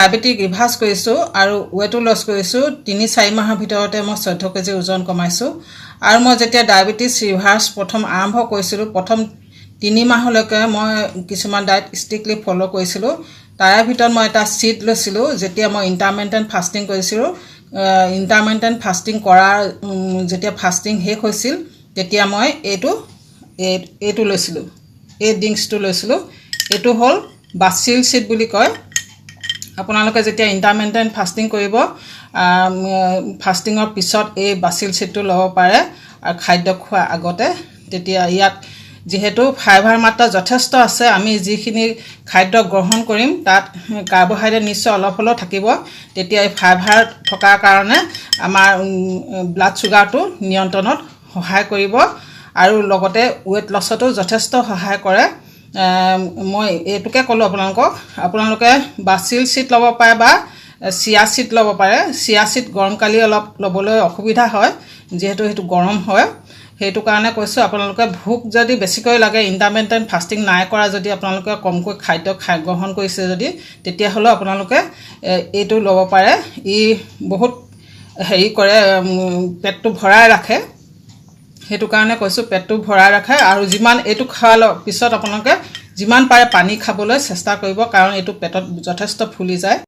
Diabetic reverse কৰিছোঁ আৰু ৱেটো loss কৰিছোঁ। 3-4 মাহৰ ভিতৰতে মই 14 কেজি ওজন কমাইছোঁ। আৰু মই যেতিয়া ডায়েবেটিছ ৰিভাৰ্ছ প্ৰথম আৰম্ভ কৰিছিলোঁ, প্ৰথম 3 মাহলৈকে মই কিছুমান ডায়েট ষ্ট্ৰিক্টলি ফ'ল' কৰিছিলোঁ। তাৰে ভিতৰত মই এটা চিট লৈছিলোঁ যেতিয়া মই ইণ্টাৰমিটেণ্ট ফাষ্টিং কৰিছিলোঁ। ইণ্টাৰমিটেণ্ট ফাষ্টিং কৰাৰ যেতিয়া ফাষ্টিং শেষ হৈছিল তেতিয়া মই এইটো লৈছিলোঁ, এই ড্ৰিংকছটো লৈছিলোঁ। এইটো হ'ল বাচিল চিট বুলি কয়। আপোনালোকে যেতিয়া ইণ্টাৰমিটেণ্ট ফাষ্টিং কৰিব, ফাষ্টিঙৰ পিছত এই বাচিল চিটটো ল'ব পাৰে আৰু খাদ্য খোৱাৰ আগতে। তেতিয়া ইয়াত যিহেতু ফাইবাৰ মাত্ৰা যথেষ্ট আছে, আমি যিখিনি খাদ্য গ্ৰহণ কৰিম তাত কাৰ্বহাইড্ৰেট নিশ্চয় অলপ হ'লেও থাকিব। তেতিয়া এই ফাইবাৰ থকাৰ কাৰণে আমাৰ ব্লাড চুগাৰটো নিয়ন্ত্ৰণত সহায় কৰিব আৰু লগতে ৱেট লছতো যথেষ্ট সহায় কৰে। মই এইটোকে ক'লোঁ আপোনালোকে বাচিল চিট ল'ব পাৰে বা চিয়া চিট ল'ব পাৰে। চিয়া চিট গৰমকালি অলপ ল'বলৈ অসুবিধা হয়, যিহেতু সেইটো গৰম হয়। সেইটো কাৰণে কৈছোঁ, আপোনালোকে ভোক যদি বেছিকৈ লাগে, ইণ্টাৰমিটেণ্ট ফাষ্টিং নাই কৰা যদি আপোনালোকে কমকৈ খাদ্য গ্ৰহণ কৰিছে যদি, তেতিয়াহ'লেও আপোনালোকে এইটো ল'ব পাৰে। ই বহুত কৰে, পেটটো ভৰাই ৰাখে। সেইটো কাৰণে কৈছোঁ, পেটটো ভৰাই ৰাখে। আৰু এইটো খোৱাৰ পিছত আপোনালোকে যিমান পাৰে পানী খাবলৈ চেষ্টা কৰিব, কাৰণ এইটো পেটত যথেষ্ট ফুলি যায়।